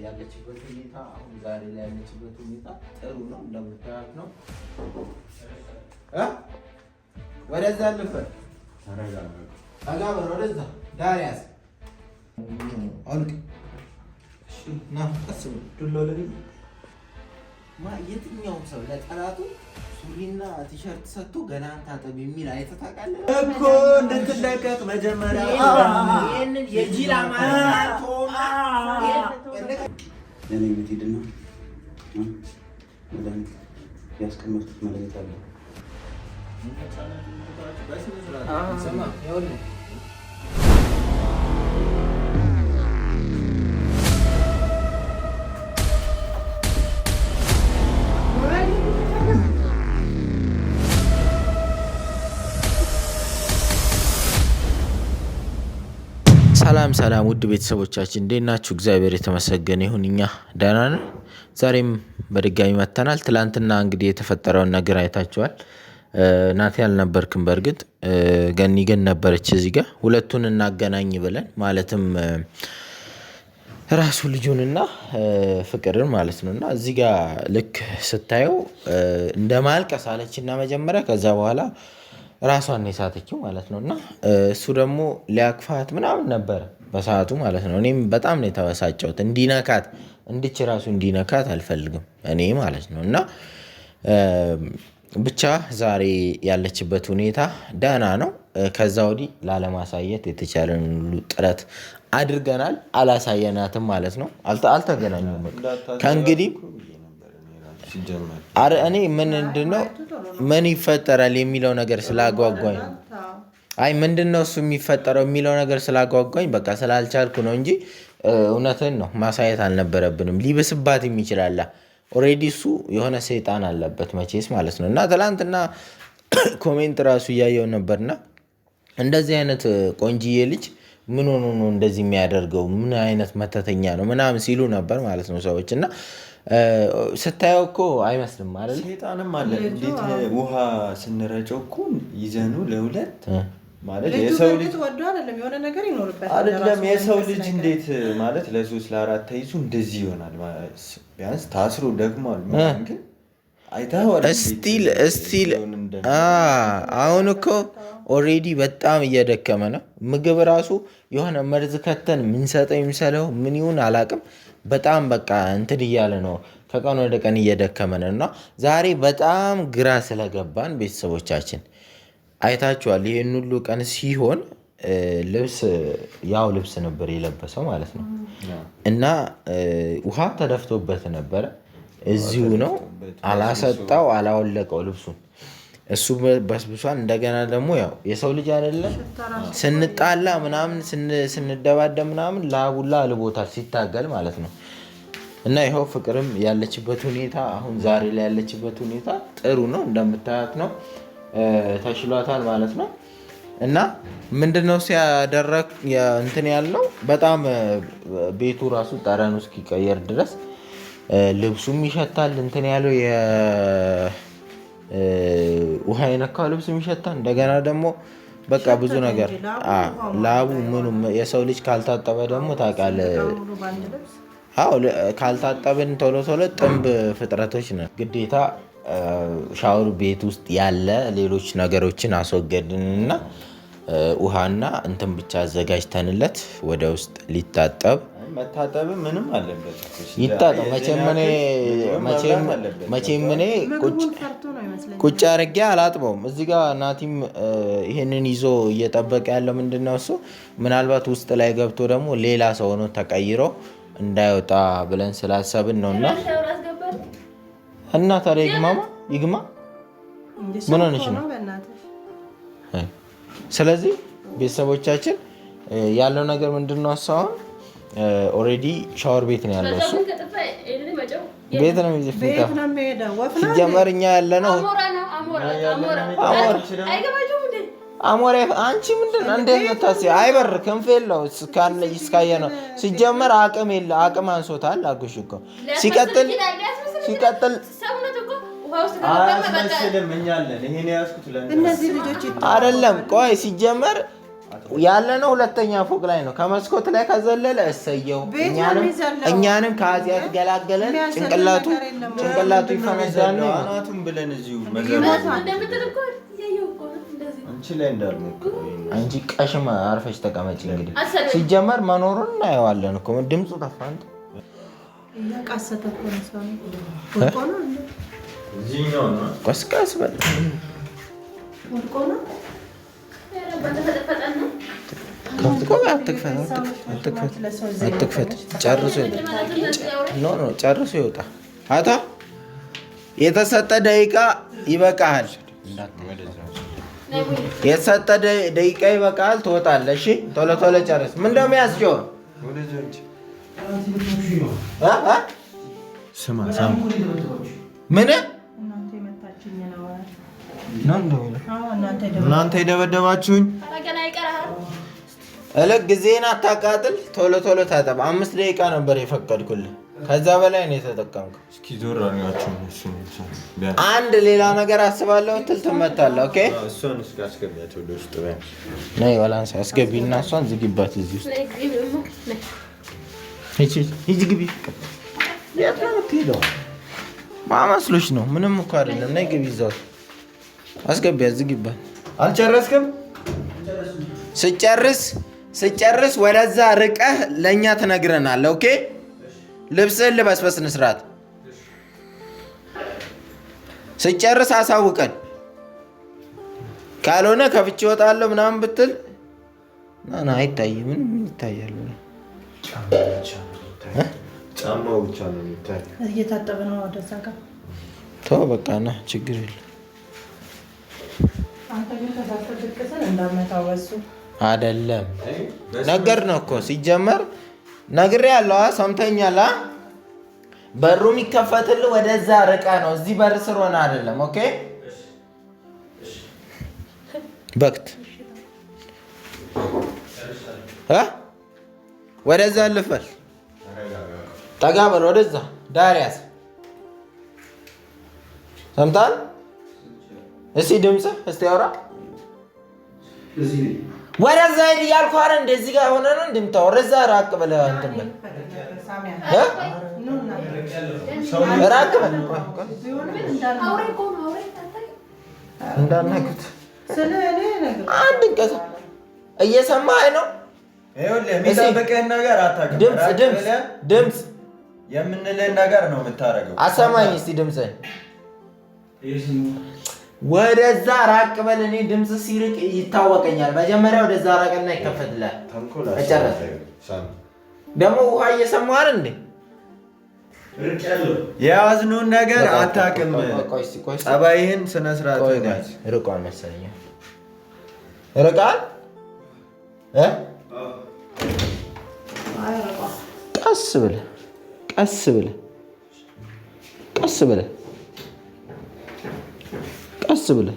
ያለችበት ሁኔታ አሁን ዛሬ ላይ ያለችበት ሁኔታ ጥሩ ነው እንደምታያት ነው። ወደዛ ልፈር አጋበር ወደዛ ዳሪያስ አልቅ ና ቀስም ዱሎለኝ የትኛውም ሰው ለጠላቱ ሱሪና ቲሸርት ሰጥቶ ገና ታጠብ የሚል አይተህ ታውቃለህ እኮ? እንድትለቀቅ መጀመሪያ ይሄንን የጂላ ማለት እኔ ቤት ሄድና መድኃኒት ያስቀመጥኩት መድኃኒት አለ። ሰላም ውድ ቤተሰቦቻችን እንዴት ናችሁ? እግዚአብሔር የተመሰገነ ይሁን እኛ ደህና ነን። ዛሬም በድጋሚ መጥተናል። ትላንትና እንግዲህ የተፈጠረውን ነገር አይታችኋል። ናቲ አልነበርክም። በእርግጥ ገኒ ግን ነበረች እዚህ ጋር ሁለቱን እናገናኝ ብለን ማለትም ራሱ ልጁንና ፍቅርን ማለት ነውና እዚህ ጋር ልክ ስታየው እንደ ማልቀስ አለችና መጀመሪያ ከዛ በኋላ ራሷን የሳተችው ማለት ነውና እሱ ደግሞ ሊያቅፋት ምናምን ነበር በሰዓቱ ማለት ነው። እኔም በጣም ነው የተበሳጨሁት። እንዲነካት እንድች ራሱ እንዲነካት አልፈልግም እኔ ማለት ነው። እና ብቻ ዛሬ ያለችበት ሁኔታ ደህና ነው። ከዛ ወዲህ ላለማሳየት የተቻለን ሁሉ ጥረት አድርገናል። አላሳየናትም ማለት ነው። አልተገናኙም ከእንግዲህ እኔ ምንድነው ምን ይፈጠራል የሚለው ነገር ስላጓጓኝ ምንድነው እሱ የሚፈጠረው የሚለው ነገር ስላጓጓኝ በቃ ስላልቻልኩ ነው እንጂ እውነትን ነው ማሳየት አልነበረብንም። ሊብስባትም ይችላል። ኦሬዲ እሱ የሆነ ሰይጣን አለበት መቼስ ማለት ነው። እና ትላንትና ኮሜንት ራሱ እያየው ነበርና እንደዚህ አይነት ቆንጂዬ ልጅ ምን ሆኖ ነው እንደዚህ የሚያደርገው? ምን አይነት መተተኛ ነው ምናምን ሲሉ ነበር ማለት ነው ሰዎች። እና ስታየው እኮ አይመስልም አይደል? ሰይጣንም አለ። እንዴት ውሃ ስንረጨው እኮ ይዘኑ ለሁለት ማለት የሰው ልጅ ወዶ አይደለም የሆነ ነገር ይኖርበታል አይደለም። የሰው ልጅ እንዴት ማለት ለ3 ለ4 ተይዙ እንደዚህ ይሆናል? ቢያንስ ታስሮ ደግሟል። ግን አይተኸዋል? እስቲል አሁን እኮ ኦሬዲ በጣም እየደከመ ነው። ምግብ ራሱ የሆነ መርዝ ከተን ምንሰጠው የሚሰለው ምን ይሁን አላቅም። በጣም በቃ እንትን እያለ ነው። ከቀን ወደ ቀን እየደከመ ነው። እና ዛሬ በጣም ግራ ስለገባን ቤተሰቦቻችን አይታችኋል። ይሄን ሁሉ ቀን ሲሆን ልብስ ነበር የለበሰው ማለት ነው። እና ውሃ ተደፍቶበት ነበረ። እዚሁ ነው። አላሰጣው አላወለቀው ልብሱን። እሱ በስብሷን። እንደገና ደግሞ ያው የሰው ልጅ አይደለም ስንጣላ ምናምን ስንደባደብ ምናምን ላቡላ ልቦታል ሲታገል ማለት ነው። እና ይኸው ፍቅርም ያለችበት ሁኔታ አሁን ዛሬ ላይ ያለችበት ሁኔታ ጥሩ ነው እንደምታያት ነው። ተሽሏታል ማለት ነው። እና ምንድነው ሲያደረግ እንትን ያለው በጣም ቤቱ ራሱ ጠረኑ እስኪቀየር ድረስ ልብሱም ይሸታል። እንትን ያለው ውሃ የነካው ልብስም ይሸታል። እንደገና ደግሞ በቃ ብዙ ነገር ላቡ ምኑ የሰው ልጅ ካልታጠበ ደግሞ ታውቃለህ። ካልታጠብን ቶሎ ጥንብ ፍጥረቶች ነን። ግዴታ ሻወር ቤት ውስጥ ያለ ሌሎች ነገሮችን አስወገድንና ውሃና እንትን ብቻ አዘጋጅተንለት ወደ ውስጥ ሊታጠብ መታጠብ ምንም አለበት ይታጠብ። መቼም እኔ ቁጭ አድርጌ አላጥበውም። እዚህ ጋር ናቲም ይሄንን ይዞ እየጠበቀ ያለው ምንድነው እሱ ምናልባት ውስጥ ላይ ገብቶ ደግሞ ሌላ ሰው ሆኖ ተቀይሮ እንዳይወጣ ብለን ስላሰብን ነውና እና ታዲያ ይግማ ምን ሆነሽ ነው? ስለዚህ ቤተሰቦቻችን ያለው ነገር ምንድነው? አሁን ኦሬዲ ሻወር ቤት ነው ያለው። እሱ ቤት ነው ሲጀመር እኛ ያለ ነው አሞራ። አንቺ ምንድነው እንዴት ነው ታስይ? አይበር ክንፍ የለው እስካየ ነው ሲጀመር አቅም አንሶታል አልኩሽ እኮ። ሲቀጥል አስመስልም እኛ አለን። ይሄን ያስኩት እነዚህ ልጆች አይደለም። ቆይ ሲጀመር ያለነው ሁለተኛ ፎቅ ላይ ነው። ከመስኮት ላይ ከዘለለ እሰየው፣ እኛንም ከኃጢአት ገላገለን። ጭንቅላቱ ይፈነዳል ነው አናቱን ብለን እዚሁ አንቺ ቀሽም አርፈሽ ተቀመጪ። እንግዲህ ሲጀመር መኖሩን እናየዋለን እኮ ድምፁ ጠፋ። አንተ ቀስቀስ በል አትክፈት። ጨርሶ ይወጣ። አታ የተሰጠ ደቂቃ ይበቃሃል። የተሰጠ ደቂቃ ይበቃሃል። ትወጣለህ። እሺ ቶሎ ቶሎ ጨርስ። ምን እንደው የሚያስጨው ምን እናንተ የደበደባችሁኝ እልክ ጊዜን አታቃጥል። ቶሎ ቶሎ ታጠብ። 5 ደቂቃ ነበር የፈቀድኩልህ፣ ከዛ በላይ ነው የተጠቀምከው። እስኪ ዞር አድርጋችሁ አንድ ሌላ ነገር አስባለሁ ትል ትመታለህ። ኦኬ እሷን እስኪ አስገቢያት ወደ ውስጥ ነይ። ወላንሳ አስገቢና እሷን ዝግባት። እዚህ ውስጥ ሂጂ ግቢ። የት ነው የምትሄደው? ማመስሎሽ ነው? ምንም እኮ አይደለም። ነይ ግቢ። እዛው አስገቢያት፣ ዝግባት። አልጨረስክም? ስጨርስ ወደዛ ርቀህ ለእኛ ትነግረናለህ። ኦኬ ልብስህን ልበስ በስነ ስርዓት። ስጨርስ አሳውቀን። ካልሆነ ከፍቼ እወጣለሁ ምናምን ብትል አይታይም። ምንም ይታያል? ጫማው ብቻ ነው የሚታየው። እየታጠበ ነው። ወደዛ ጋር ተው በቃ ና፣ ችግር የለም። አንተ ግን ተሳስተህ እንዳመጣው በሱ አይደለም ነገር ነው እኮ ሲጀመር ነግሬሃለሁ። ሰምተኛል። በሩ የሚከፈትልህ ወደዛ ርቀህ ነው። እዚህ በር ስር ሆነ አይደለም። ኦኬ በክት ወደዛ ልፈል። ጠጋ በል ወደዛ። ዳሪያስ ሰምታል? እስኪ ድምፅህ እስኪ አውራ። ወደዛ ሂድ እያልኩህ አይደል? እንደዚህ ጋር ሆነ ነው እንደምታወራው። ወደዛ ራቅ ብለህ እንትን በል ራቅ በል እንዳናግት አንድ እንቀሳ እየሰማኸኝ ነው? የሚጠብቅህን ነገር አታውቅም። ድምፅ የምንልህን ነገር ነው የምታደርገው። አሰማኝ እስኪ ድምፅህን። ወደዛ ራቅ በል። እኔ ድምፅ ሲርቅ ይታወቀኛል። መጀመሪያ ወደዛ ራቅና ይከፈትላል። ደግሞ ውሃ እየሰማህ አይደል እንዴ? የያዝነውን ነገር አታውቅም። ጸባይህን ስነ ስርዓት ርቋል መሰለኝ። ርቃል። ቀስ ብለህ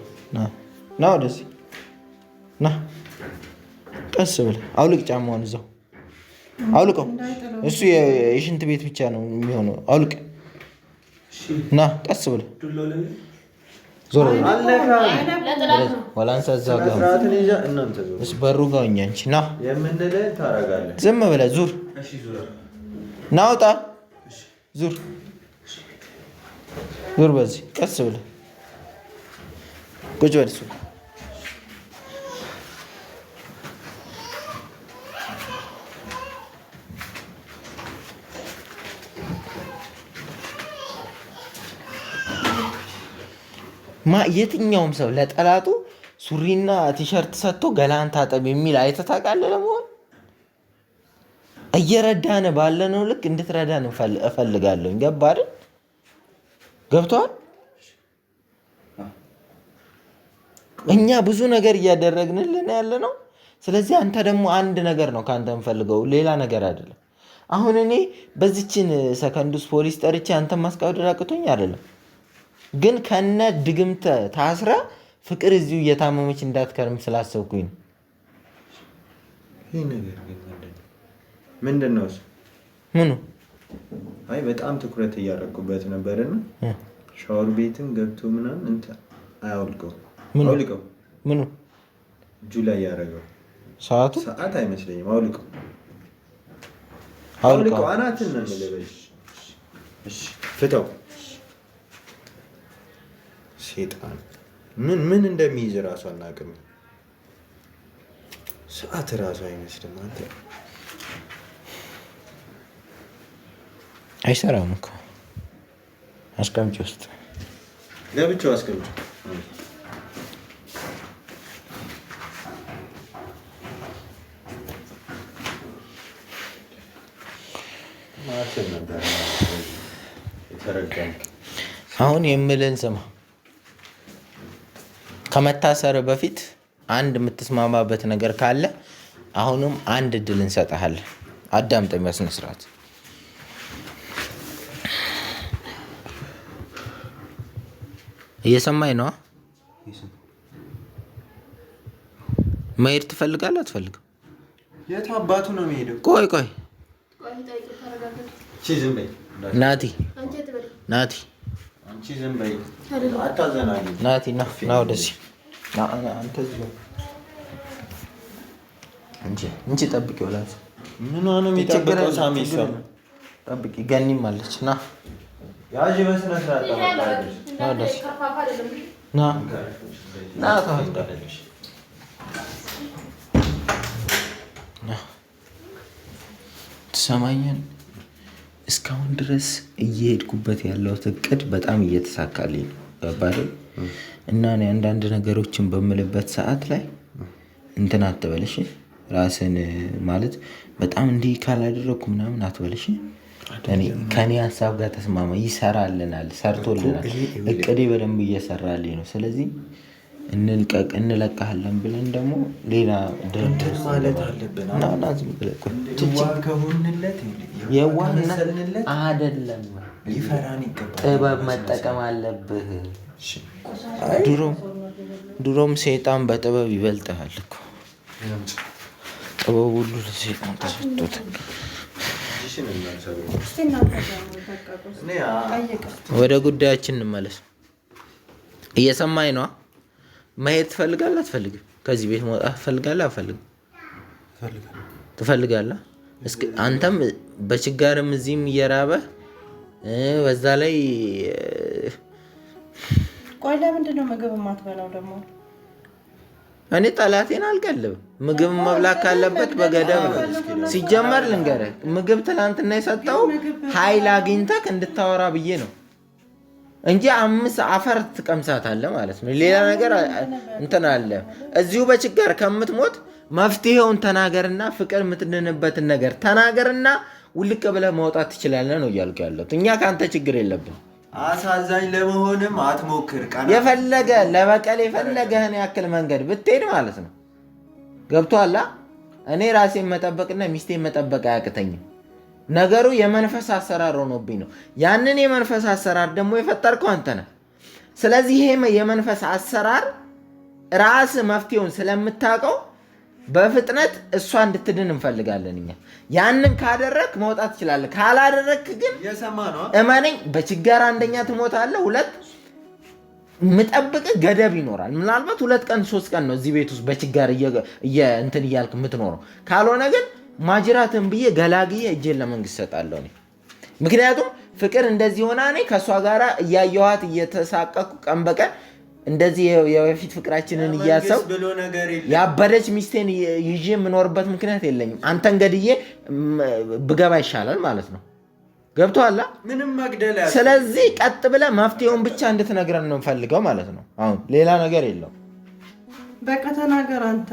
ና ወደዚህ ና። ቀስ ብለህ አውልቅ። ጫማውን እዛው አውልቀው። እሱ የሽንት ቤት ብቻ ነው የሚሆነው። አውልቅ። ና ቀስ ብለህ ዞር ወላንሳ። እዛ ጋር በሩ ጋር እኛ እንቺ ና ዝም ብለህ ዙር። ናውጣ ዙር። በዚህ ቀስ ብለህ ቁጭ በል። እሱ የትኛውም ሰው ለጠላቱ ሱሪና ቲሸርት ሰጥቶ ገላን ታጠብ የሚል አይተህ ታውቃለህ? ለመሆን እየረዳን ባለነው ልክ እንድትረዳን እፈልጋለሁ። ገባህ አይደል? ገብቶሃል? እኛ ብዙ ነገር እያደረግንልን ያለ ነው። ስለዚህ አንተ ደግሞ አንድ ነገር ነው ከአንተ የምፈልገው፣ ሌላ ነገር አይደለም። አሁን እኔ በዚችን ሰከንድ ውስጥ ፖሊስ ጠርቼ አንተን ማስቀደድ አቅቶኝ አይደለም፣ ግን ከነ ድግምተ ታስራ ፍቅር እዚሁ እየታመመች እንዳትከርም ስላሰብኩኝ ነው። ይሄ ነገር ምንድን ነው? ምኑ? አይ በጣም ትኩረት እያደረኩበት ነበርና ሻወር ቤትን ገብቶ ምናምን እንትን አያውልቀው። ምኑ? እጁ ላይ ያደረገው ሰዓቱ ሰዓት አይመስለኝም። አውልቀው አናትን ነው የምልህ። እሺ ፍተው። ሴጣን ምን እንደሚይዝ እራሱ አናውቅም። ሰዓት እራሱ አይመስልም። አንተ አይሰራም እኮ አስቀምጪ ውስጥ ለብቻው አስቀምጪ። አሁን የምልህን ስማ። ከመታሰር በፊት አንድ የምትስማማበት ነገር ካለ አሁንም አንድ እድል እንሰጥሃለን። አዳምጠኝ በስነ ስርዓት። እየሰማኝ ነዋ። መሄድ ትፈልጋለህ አትፈልግም? የት አባቱ ነው የሚሄደው? ቆይ ናቲ ና ወደዚህ እንጂ ጠብቂ። ወላሂ ምን ሆነ የሚጠብቀው? ሳሚ ጠብቂ። ገኒም አለች። ና ያዥ በስነ ስርዓት ትሰማኛለህ? እስካሁን ድረስ እየሄድኩበት ያለው እቅድ በጣም እየተሳካልኝ ነው። ገባህ? እና እኔ አንዳንድ ነገሮችን በምልበት ሰዓት ላይ እንትን አትበልሽ። ራስን ማለት በጣም እንዲህ ካላደረግኩ ምናምን አትበልሽ። ከኔ ሀሳብ ጋር ተስማማ። ይሰራልናል፣ ሰርቶልናል። እቅዴ በደንብ እየሰራልኝ ነው። ስለዚህ እንለቃለን ብለን ደግሞ ሌላ ድርድር ማለት አለብን። የዋህነት አይደለም፣ ጥበብ መጠቀም አለብህ። ድሮም ሴጣን በጥበብ ይበልጥሃል እኮ። ጥበብ ሁሉ ለሴጣን ተሰጥቶታል። ወደ ጉዳያችን እንመለስ። እየሰማኝ ነዋ። መሄድ ትፈልጋለህ አትፈልግም? ከዚህ ቤት መውጣት ትፈልጋለህ አትፈልግም? ትፈልጋለህ። እስኪ አንተም በችጋርም እዚህም እየራበህ በዛ ላይ ቆይ፣ ለምንድን ነው ምግብ የማትበላው ደግሞ? እኔ ጠላቴን አልቀልብም። ምግብ መብላት ካለበት በገደብ ነው። ሲጀመር ልንገርህ፣ ምግብ ትናንትና የሰጠው ኃይል አግኝተህ እንድታወራ ብዬ ነው እንጂ 5 አፈር ትቀምሳታለህ ማለት ነው። ሌላ ነገር እንትን አለ። እዚሁ በችጋር ከምትሞት መፍትሄውን ተናገርና ፍቅር የምትድንበትን ነገር ተናገርና ውልቅ ብለህ ማውጣት ትችላለህ ነው እያልኩ ያለሁት። እኛ ከአንተ ችግር የለብን። አሳዛኝ ለመሆንም አትሞክር። የፈለገ ለበቀል የፈለገህን ያክል መንገድ ብትሄድ ማለት ነው። ገብቶሃል? እኔ ራሴን መጠበቅና ሚስቴን መጠበቅ አያቅተኝም። ነገሩ የመንፈስ አሰራር ሆኖብኝ ነው። ያንን የመንፈስ አሰራር ደግሞ የፈጠርከው አንተ ነህ። ስለዚህ ይሄ የመንፈስ አሰራር ራስ መፍትሄውን ስለምታውቀው በፍጥነት እሷ እንድትድን እንፈልጋለን እኛ። ያንን ካደረክ መውጣት ትችላለህ። ካላደረክ ግን እመነኝ፣ በችጋር አንደኛ ትሞታለህ፣ 2 ምጠብቅህ ገደብ ይኖራል። ምናልባት 2 ቀን 3 ቀን ነው እዚህ ቤት ውስጥ በችጋር እንትን እያልክ የምትኖረው። ካልሆነ ግን ማጅራትን ብዬ ገላግዬ እጄን ለመንግስት ሰጣለሁ እኔ። ምክንያቱም ፍቅር እንደዚህ ሆና እኔ ከእሷ ጋር እያየኋት እየተሳቀኩ ቀን በቀን እንደዚህ የበፊት ፍቅራችንን እያሰብ ያበደች ሚስቴን ይዤ የምኖርበት ምክንያት የለኝም። አንተን ገድዬ ብገባ ይሻላል ማለት ነው። ገብቶሃል? ስለዚህ ቀጥ ብለህ መፍትሄውን ብቻ እንድትነግረን ነው የምፈልገው ማለት ነው። አሁን ሌላ ነገር የለውም። በቃ ተናገር አንተ።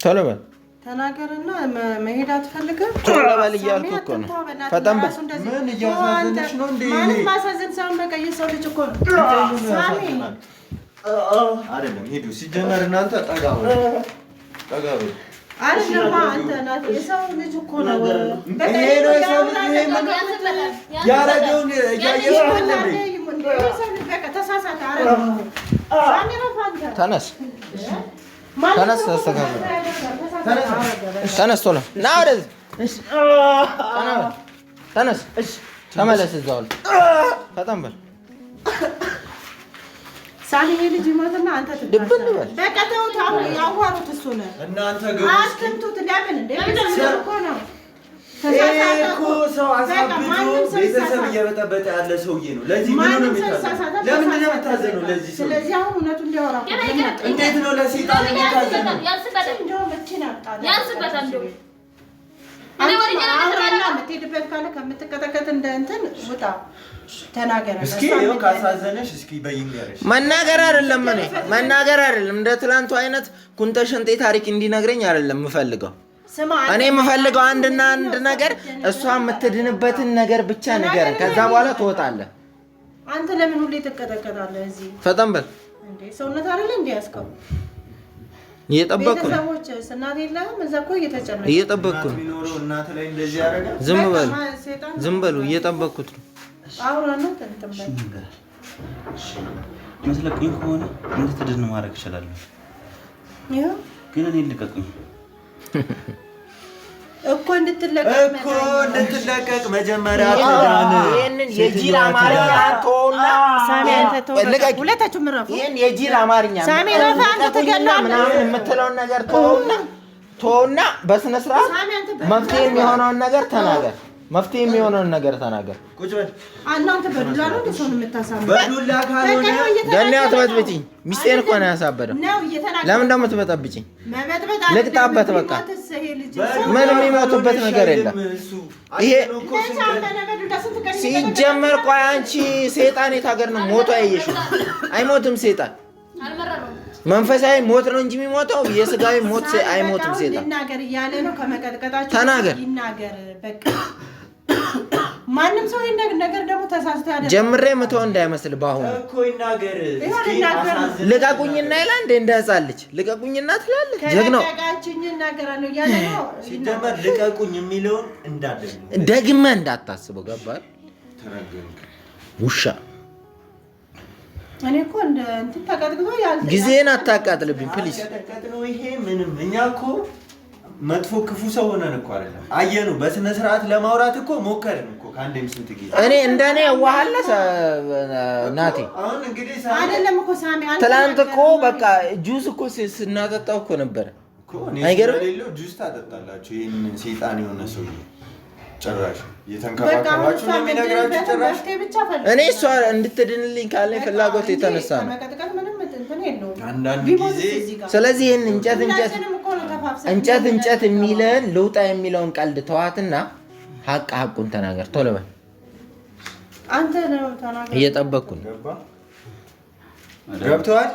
ቶሎ በል ተናገርና መሄድ አትፈልግም? ቶሎ በል እያልኩህ እኮ ነው። ፈጠን በል። ምን እያሳዘነች ነው እንዴ? ማለት ማሳዘን ሳይሆን በቃ የሰው ልጅ እኮ ነው። አይደለም ሂዱ። ሲጀመር እናንተ ጠጋ በሉ። አይደለም አንተ ናት። የሰው ልጅ እኮ ነው። ይሄ ነው የሰው ልጅ። ይሄ ምን ያረገውን እያየሽ ነው እንዴ? በቃ ተሳሳተ። አይደለም ተነስ ተነስ፣ ተስተካክል። ተነስ ቶሎ ና ወደዚህ። ተነስ ተመለስ። እዛው ፈጠን በል። ሳሚ ይሄ ልጅ ይሞትና አንተ ትድብልበል በቃ ተውት። አሁን ያዋሩት እሱ ነው እናንተ ገቡ አትምቱት። ለምን እንደ እኮ ነው እኮ ሰው አሳብዶ ቤተሰብ እየበጠበጠ ያለ ሰውዬ ነው። ለዚህ ምን ነው የሚታዘነው? ለምን ነው የምታዘነው ለዚህ ሰው? ስለዚህ አሁን እውነቱን እንዲያወራ እንዴት ነው ለሰይጣን የሚታዘነው? ያንስበታል እንደው እኔ ወዲህ ነው የምትሄድበት ካለ ከምትቀጠቀጥ እንደ እንትን ውጣ ተናገረ። እስኪ ይኸው ካሳዘነሽ እስኪ በይንገርሽ። መናገር አይደለም እኔ መናገር አይደለም እንደ ትላንቱ አይነት ኩንተሽንጤ ታሪክ እንዲነግረኝ አይደለም የምፈልገው። እኔ የምፈልገው አንድና አንድ ነገር እሷ የምትድንበትን ነገር ብቻ ንገረኝ። ከዛ በኋላ ትወጣለህ። አንተ ለምን ሁሌ ትቀጠቀጣለህ? እዚህ ፈጠን በል እንዴ ሰውነት አይደለ እንዴ ያስከው እየጠበቅኩ ነው። ቤተሰቦች እናት የለህም እዛ እኮ እየተጨነቀ እየጠበቅኩ ነው። የሚኖረው እናት ላይ እንደዚህ ያደርጋል። ዝም በሉ እየጠበቅኩት ነው። አሁን ነው ተንተምበል መስለቅኝ ከሆነ እንድትድን ማድረግ እችላለሁ። ይኸው ግን እኔ ልቀቁኝ እኮ እንድትለቀቅ መጀመሪያ ይሄንን የጂል አማርኛ ተውና ሳሚያን ተተው ሁለታችሁም ምራፉ ይሄን የጂል አማርኛ ሳሚ ረፋ አንተ ተገላል ምናምን የምትለውን ነገር ተውና በስነ ስርዓት መፍትሄ የሚሆነውን ነገር ተናገር። መፍትሄ የሚሆነውን ነገር ተናገር። ቁጭ በል እናንተ በዱላ ነው እንደሰው የምታሳበው። በዱላ ካልሆነ ገንያው ትበጥብጪኝ። ሚስቴን እኮ ነው ያሳበደው። ለምን ደግሞ ትበጠብጪኝ? ልቅጣበት በቃ ምን የሚሞቱበት ነገር የለም። ይሄ ሲጀመር ቆይ አንቺ ሰይጣን የት ሀገር ነው ሞቶ ያየሽው? አይሞትም ሰይጣን መንፈሳዊ ሞት ነው እንጂ የሚሞተው የስጋዊ ሞት አይሞትም ሰይጣን። ይናገር እያለ ነው ከመቀጥቀጣችሁ ተናገር ይናገር በቃ ማንም ሰው ይሄን ነገር ደግሞ ተሳስቶ ያደርጋል። ጀምሬ መተው እንዳይመስል ባሁን እኮ ይናገር ልቀቁኝና ይላል እንደ ህፃን ልጅ ልቀቁኝና ትላለች። ጀግናው ልቀቃችኝ እናገራለሁ እያለ ነው። ሲጀመር ልቀቁኝ የሚለውን እንዳደግ ደግመህ እንዳታስበው ገባህ? ውሻ እኔ እኮ እንደ እንትን ተቀጥቅጦ ያልተ ጊዜን አታቃጥልብኝ ፕሊዝ። ተቀጥቅጦ ይሄ ምንም እኛ እኮ መጥፎ ክፉ ሰው ሆነን እኮ አይደለም። አየኑ በስነ ስርዓት ለማውራት እኮ ሞከርን እኮ ከአንዴም ስንት ጊዜ። እኔ እንደኔ ዋሃለሰ ናቲ አሁን እንግዲህ አይደለም እኮ ሳሚ ትላንት እኮ በቃ ጁስ እኮ ስናጠጣው እኮ ነበር እኮ እኔ ስለሌለው ጁስ ታጠጣላችሁ። ይሄን ሰይጣን የሆነ ሰው ጭራሽ የተንከባከባችሁ ነው የሚነግራችሁ። ጭራሽ እኔ እሷ እንድትድንልኝ ካለኝ ፍላጎት የተነሳ ነው አንዳንድ ጊዜ። ስለዚህ ይህን እንጨት የሚለን ልውጣ የሚለውን ቀልድ ተዋትና ሀቁን ተናገር። ቶሎ በል አንተ ነው ተናገር። እየጠበቅኩ ነው። ገብቶሃል?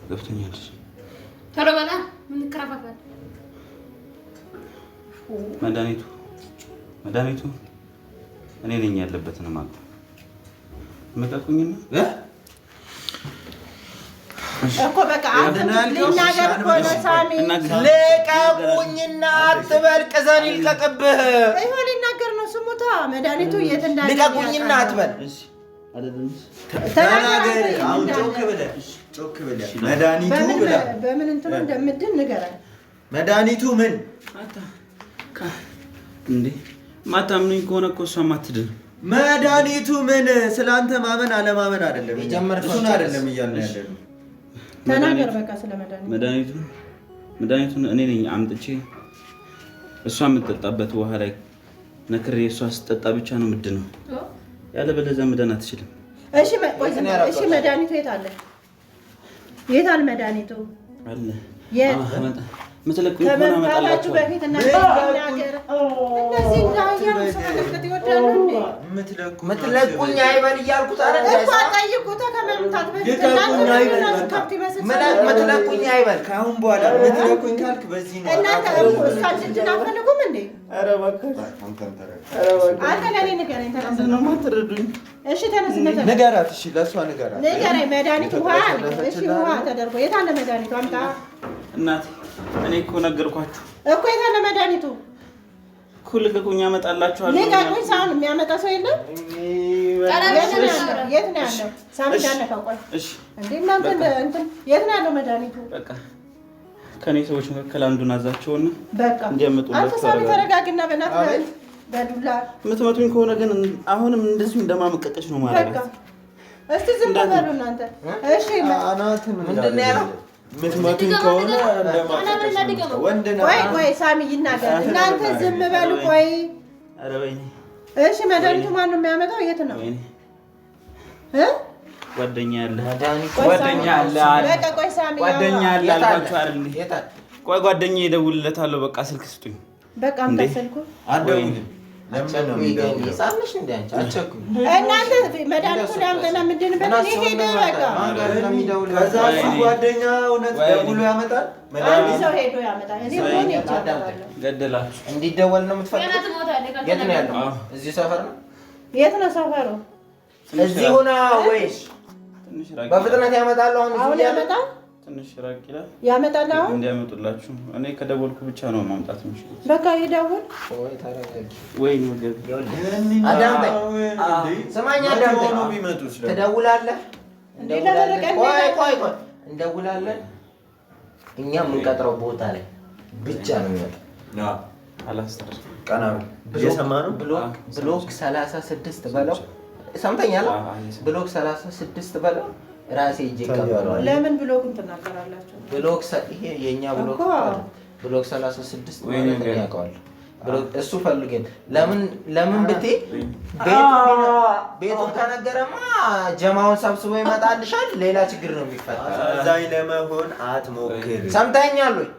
ገብቶኛል። ቶሎ በላ ምን ከራፋፋል መድኃኒቱ እኔ ነኝ ያለበትን ማለት መጣቁኝና እኮ በቃ ልናገር እኮ ነው ሳሚ። ልቀቁኝና አትበል ቅዘን ይልቀቅብህ። ይኸው ሊናገር ነው ስሙታ። መድኃኒቱ የት እንዳለ ልቀቁኝና አትበል ተናገር። አሁን ጮክ ብለህ መድኃኒቱ ብለህ በምን እንትኑ እንደምድን ንገረኝ። መድኃኒቱ ምን እንዴ? ማታምኑኝ ከሆነ እኮ እሷ ማትድን። መድኃኒቱ ምን? ስላንተ ማመን አለማመን አይደለም። እሱን አይደለም እያልን ያለነው። ተናገር በቃ ስለ መድኃኒቱን እኔ ነኝ አምጥቼ እሷ የምትጠጣበት ውሃ ላይ ነክሬ እሷ ስትጠጣ ብቻ ነው ምድነው። ያለበለዚያ መዳን አትችልም። እሺ መድኃኒቱ የት አለ? የት አለ መድኃኒቱ? አለ ምትለቁኝ ሆነ አመጣላችሁ በፊት እና ነገር እንደዚህ እንዳያው ሰከከት ይወዳሉ እንዴ? ምትለቁኝ አይበል እያልኩት አይደል? እኮ ጠይቁት ከመምታት በፊት ምትለቁኝ አይበል። ካሁን በኋላ ምትለቁኝ ካልክ በዚህ ነው። እናንተ እሷን እንድናፈልጉም እንዴ? ኧረ እባክህ አንተ ለኔ ንገረኝ። ተነስ ነው ማትረዱኝ። እሺ ተነስ ንገራት። እሺ ለሷ ንገራት። ንገረኝ። መድኃኒቱ ውሃ እሺ ውሃ ተደርጎ የት አለ መድኃኒቱ? አምጣ እናቴ። እኔ እኮ ነገርኳችሁ እኮ የት አለ መድኃኒቱ? እኮ ልቀቁኝ አመጣላችኋለሁ። ልቀቁኝ። ሳሁን የሚያመጣ ሰው የለም። የት ነው ያለው? ሳሚ እንዳነካ ቆይ። እሺ እንዴ እናንተ እንትን የት ነው ያለው መድኃኒቱ? በቃ ከኔ ሰዎች መካከል አንዱን አዛቸውና በቃ እንዲያመጡላችሁ። አንተ ሳሚ ተረጋግና በእናትህ በዱላ የምትመቱኝ ከሆነ ግን አሁንም እንደዚሁ እንደማመቀቀች ነው ማለት ነው። እስቲ ዝም በሉ እናንተ። እሺ አናትን ምንድን ነው ያለው? ምትመቱኝ ከሆነ እንደማፈቀሽ ወንድ ነው። ቆይ ሳሚ ይናገር። እናንተ ዝም በሉ። ቆይ ኧረ ወይኔ። እሺ መድኃኒቱ ማን ነው የሚያመጣው? የት ነው? ጓደኛ አለ። ጓደኛ አለ። በቃ ቆይ ሳሚ ጓደኛ አለ አልኳችሁ አይደል? ቆይ ጓደኛዬ እደውልለታለሁ። በቃ ስልክ ስጡኝ። በቃ አምጣ ስልኩ። አትደውልም። ለምን ነው የሚደውለው? ሳምሽ እንደ አንቺ አትቸኩ። እናንተ መድኃኒቱን ያምጣና ምንድንበት እኔ ሄደ በቃ ከዛ ጓደኛ እውነት ደውሎ ያመጣል። አንድ ሰው ሄዶ ያመጣል። እኔ ሆነ ይቻላል። ገደላችሁ። እንዲደወል ነው የምትፈልገው? የት ነው ያለው? እዚህ ሰፈር ነው? የት ነው ሰፈሩ? እዚህ ሆና ወይስ ትንሽ ራቅ በፍጥነት ያመጣሉ? አሁን ያመጣል። ትንሽ ራቅ ይላል። ያመጣል አሁን እንዲያመጡላችሁ። እኔ ከደወልኩ ብቻ ነው ማምጣት የምችለው። በቃ ይደውል። ወይ ታረጋጊ። ወይኔ አዳምጠኝ። ስማኝ አዳምጠኝ። ነው ቢመጡስ? ትደውላለህ። እንደውላለን። ቆይ እንደውላለን። እኛ የምንቀጥረው ቦታ ላይ ብቻ ነው የሚመጣው። አላስተር ቀና እየሰማ ነው። ብሎክ 36 በለው። ሰምተኛል። ብሎክ 36 በለው። ራሴ እጄ ይቀበለዋል። ለምን ብሎክን ትናገራላችሁ? ብሎክ ይሄ የኛ ብሎክ ብሎክ 36 ማለት ነው ያውቀዋል። ብሎክ እሱ ፈልገን ለምን ብትይ ቤቱን ከነገረማ ጀማውን ሰብስቦ ይመጣልሻል። ሌላ ችግር ነው የሚፈጠረው። አዛኝ ለመሆን አትሞክር። ሰምተኛል ወይ?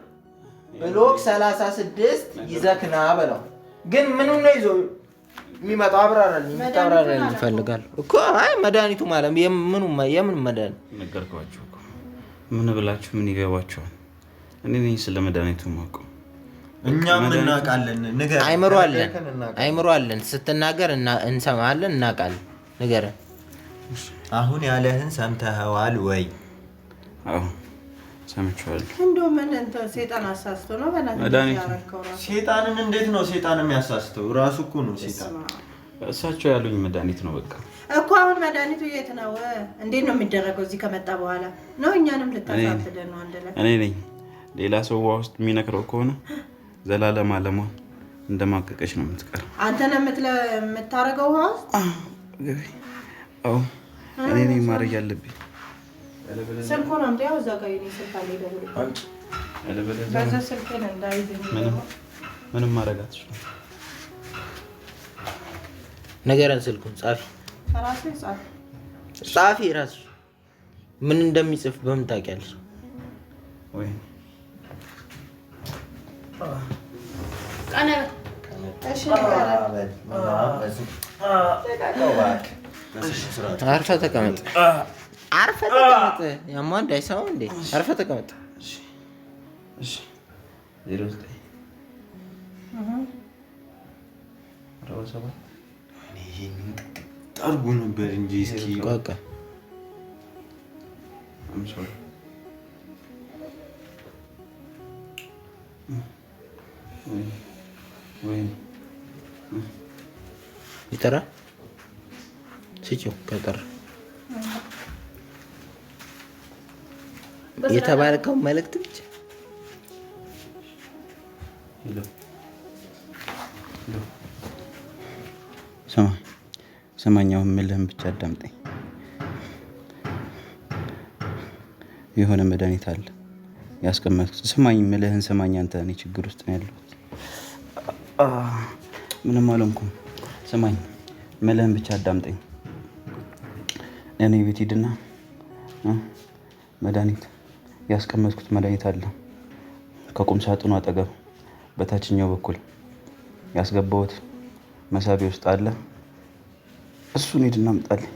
ብሎክ 36 ይዘክና በለው። ግን ምኑን ነው ይዞ የሚመጣው? አብራራልኝ። ታብራራልኝ ይፈልጋል እኮ። አይ መድኃኒቱ ማለት የምን መድኃኒት ነገርኳችሁ እኮ። ምን ብላችሁ ምን ይገባችኋል? እኔ ነኝ ስለ መድኃኒቱ የማውቀው። እኛም እናውቃለን። ንገር። አይምሮ አለን። ስትናገር እንሰማለን፣ እናውቃለን። ንገረን። አሁን ያለህን ሰምተኸዋል ወይ? አዎ ሰምቼዋለሁ። እንደው ምን እንትን ሴጣን አሳስቶ ነው በእናትህ ያረከው ራሱ። ሴጣንን እንዴት ነው ሴጣን የሚያሳስተው? ራሱ እኮ ነው ሴጣን። እሳቸው ያሉኝ መድኃኒት ነው በቃ እኮ። አሁን መድኃኒቱ የት ነው? እንዴት ነው የሚደረገው? እዚህ ከመጣ በኋላ ነው? እኛንም ልታሳብደን ነው? አንድ ላይ እኔ ነኝ። ሌላ ሰው ውሃ ውስጥ የሚነክረው ከሆነ ዘላለም አለሟን እንደማቀቀች ነው የምትቀረው። አንተ ነህ የምታረገው ውሃ ውስጥ? አዎ እኔ ነኝ ማድረግ ያለብኝ። ስልኩን አምጣ። ያው እዛ ጋር የእኔ ስልክ አለ። ይደውል። በዛ ስልክህን እንዳይዝኝ። ምንም ማድረግ አትችልም። ንገረን። ስልኩን ጻፊ። ራስህ ጻፊ። ራስሽ ምን እንደሚጽፍ በምን ታውቂያለሽ? ወይ አርፈህ ተቀመጥ። ያማ እንዳይሰማው እንዴ። አርፈህ ተቀመጥ። እሺ 09 ጠርጉ ነበር እንጂ እስኪ ቆቃ ይጠራል። ስጪው ከቀረ የተባረከው መልእክት ብቻ ሰማኛው የምልህን ብቻ አዳምጠኝ። የሆነ መድኃኒት አለ ያስቀመጥኩት። ስማኝ የምልህን ስማኝ። አንተ እኔ ችግር ውስጥ ነው ያለሁት። ምንም አልሆንኩም። ስማኝ የምልህን ብቻ አዳምጠኝ። እኔ ቤት ሂድና መድኃኒት ያስቀመጥኩት መድኃኒት አለ ከቁም ሳጥኑ አጠገብ በታችኛው በኩል ያስገባሁት መሳቢያ ውስጥ አለ። እሱን ሂድና አምጣልኝ።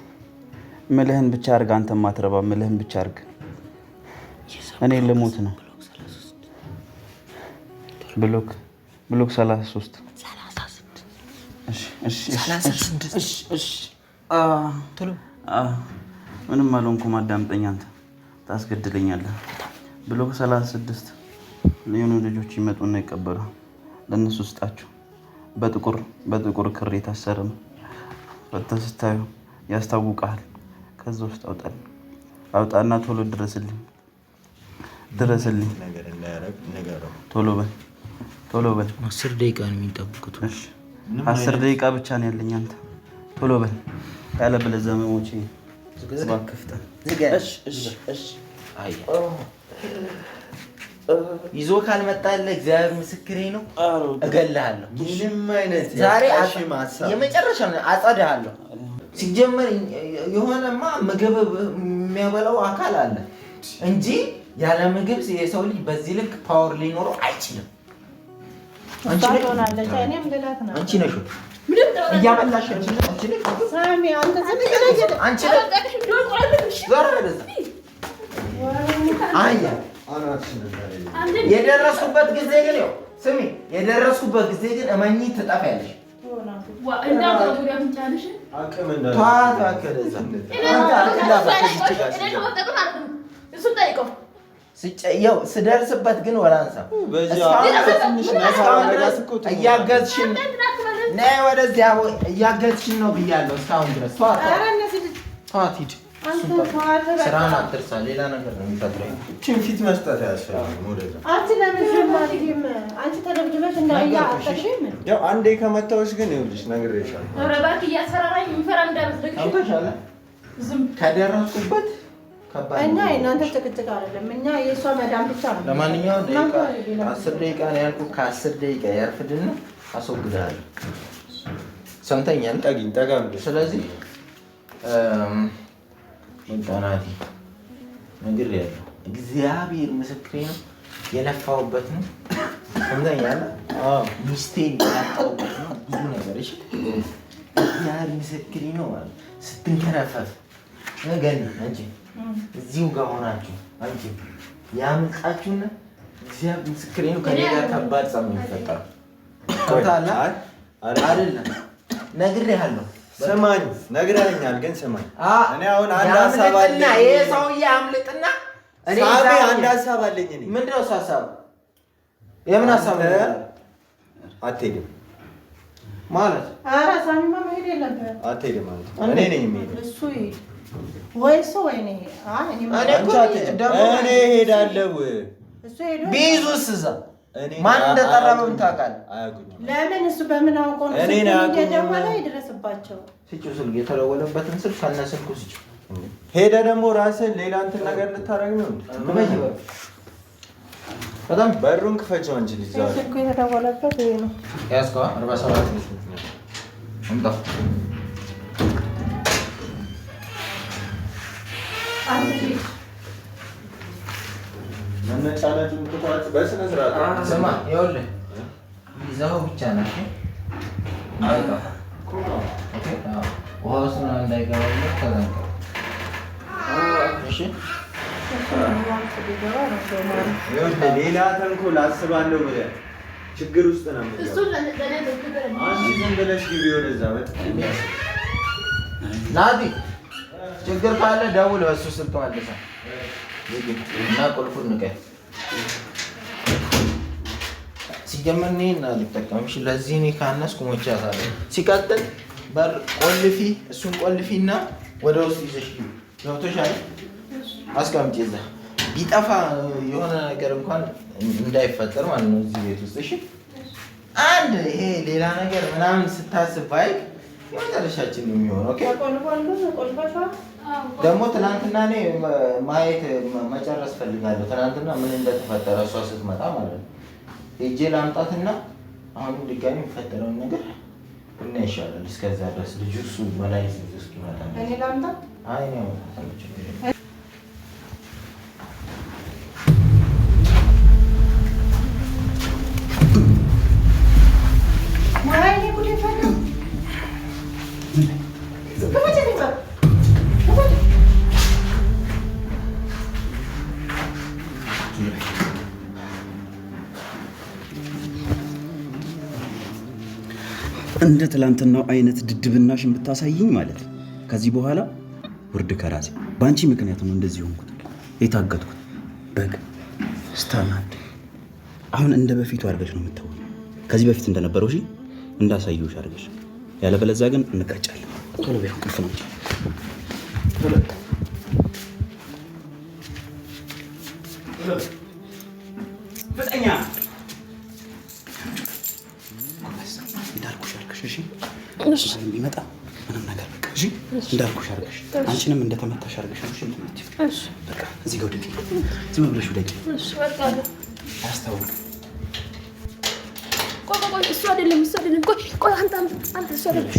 ምልህን ብቻ አድርግ። አንተ ማትረባ ምልህን ብቻ አድርግ። እኔ ልሞት ነው። ብሎክ 33 ምንም አልሆንኩም። አዳምጠኝ። አንተ ታስገድለኛለህ። ብሎክ 36 የሆኑ ልጆች ይመጡና ይቀበሉ። ለእነሱ ስጣቸው። በጥቁር ክር የታሰረ ነው። ፈተህ ስታዩ ያስታውቃል። ከዛ ውስጥ አውጣና ቶሎ ድረስልኝ። ቶሎ በል 10 ደቂቃ ነው የሚጠብቁት። 10 ደቂቃ ብቻ ነው ያለኝ። አንተ ቶሎ በል ያለበለዚያ መሞቼ ይዞ ካልመጣልህ እግዚአብሔር ምስክሬ ነው፣ እገልሃለሁ። ምንም አይነት ዛሬ የመጨረሻ አጸዳሃለሁ። ሲጀመር የሆነማ ምግብ የሚያበላው አካል አለ እንጂ ያለ ምግብ የሰው ልጅ በዚህ ልክ ፓወር ሊኖረው አይችልም። አንቺ ነሽ እያበላሽ የደረስኩበት ጊዜ ግን ስሚ፣ የደረስኩበት ጊዜ ግን እመኚ ትጠፊያለሽ። ስደርስበት ግን ወላንሳ እያገዝሽን ነይ ወደዚያ እያገዝሽን ነው ብያለሁ። እስካሁን ድረስ ተዋት ሂድ። ስራን አትርሳ። ሌላ ነገር ነው የሚፈጥረው። እችን ፊት መስጠት ያስፈልጋል። ያው አንዴ ከመታወሽ ግን ይኸውልሽ ነግሬሻለሁ። ከደረስኩበት እኛ የእናንተ ጭቅጭቅ አይደለም፣ እኛ የእሷ መዳም ብቻ ነው። ለማንኛውም 10 ደቂቃ ነው ያልኩህ። ከ10 ደቂቃ ያርፍድና አስወግድሃለሁ። ሰምተኛል? ጠጋ። ስለዚህ ናቲ ነግሬሃለሁ። እግዚአብሔር ምስክሬ ነው፣ የለፋሁበት ነው። ሰምተኛል? ሚስቴን ያጣሁበት ነው። ብዙ ነገር እግዚአብሔር ምስክሬ ነው ማለት ስትንከረፈፍ ገኒ አንቺ እዚሁ ጋር ሆናችሁ አንቺ ያምልጣችሁና እግዚአብሔር ምስክሬ ነው ከኔ ጋር ከባድ ጸብ ነው የሚፈጠረው። ታላ አይደለም ነግሬሃለሁ። ስማኝ፣ ነግረኸኛል ግን ስማኝ። እኔ አሁን አንድ ሀሳብ አለኝ። ይሄ ሰውዬ አምልጥና እኔ አንድ ሀሳብ አለኝ። እኔ ምንድነው ሀሳብ? የምን ሀሳብ ነው? አትሄድም ማለት? ኧረ ሳሚማ መሄድ የለብህም። አትሄድም ማለት እኔ ነኝ የምሄደው። እሱ ወይ እሱ ወይ እኔ እሄዳለሁ። ቢይዙስ እዛ ማን እንደጠራበም ታውቃለህ? ለምን እሱ በምን አውቆ ነው እየደወለ ይድረስባቸው? ስጪው ስልክ፣ የተደወለበትን ስልክ ከነ ስልኩ ስጪው። ሄደህ ደግሞ ራስህን ሌላ እንትን ነገር ልታደርግ ነው እንዴ? በጣም በሩን ክፈችው አንቺ ልጅ። ስልኩ የተደወለበት ይሄ ነው። ያዝከዋ 47 እንጣ መነጫነቱን ትቷት በስነ ስርዓት ስማ፣ ይኸውልህ ይዘው ብቻ ናቸው። ውሃ ውስጥ እንዳይገባለት ተጠንቀቅ። እሺ፣ ሌላ ተንኮል አስባለሁ ብለህ ችግር ውስጥ ነው የምትገባው። አንቺ ዝም ብለሽ ግቢ ወደዛ። ናቲ ችግር ካለ ደውል፣ በሱ ስልክ መልሰህ እና ቁልፉን ንቀይ። ሲጀመር እኔን አልጠቀምሽ። ለዚህ እኔ ካነስኩ ሞቻታለሁ። ሲቀጥል በር ቆልፊ፣ እሱን ቆልፊና ወደ ውስጥ ይዘሽ ገብቶሻል። አስቀምጪ እዛ። ቢጠፋ የሆነ ነገር እንኳን እንዳይፈጠር ማለት ነው እዚህ ቤት ውስጥ። እሺ፣ አንድ ይሄ ሌላ ነገር ምናምን ስታስብ ባይ የመጨረሻችን ነው የሚሆነው። ኦኬ። ደግሞ ትናንትና እኔ ማየት መጨረስ ፈልጋለሁ። ትናንትና ምን እንደተፈጠረ እሷ ስትመጣ ማለት ነው። ሄጄ ላምጣትና አሁንም ድጋሚ የሚፈጠረውን ነገር እና ይሻላል። እስከዛ ድረስ ልጁ እሱ መድኃኒት ይዞ እስኪመጣ እኔ ላምጣ። አይ ነው እንደ ትላንትናው አይነት ድድብናሽ የምታሳይኝ ማለት ነው። ከዚህ በኋላ ውርድ ከራሴ በአንቺ ምክንያት ነው እንደዚህ ሆንኩት፣ የታገትኩት በግ ስታናድ። አሁን እንደ በፊቱ አድርገሽ ነው የምትሆነው፣ ከዚህ በፊት እንደነበረው እሺ፣ እንዳሳየሁሽ አድርገሽ። ያለበለዚያ ግን እንቀጫለን። ቶሎ ቢያ ቅልፍ ነው ፍጠኛ እንዳልኩሽ አድርገሽ። እሺ ቢመጣ ምንም ነገር በቃ እሺ እንዳልኩሽ አድርገሽ አንቺንም እንደተመታሽ አድርገሽ ነው እሺ በቃ እዚህ ጋር ወደቂ ዝም ብለሽ ወደቂ እሺ በቃ አያስታውቅም ቆይ እሱ አይደለም ቆይ አንተ እሱ አይደለም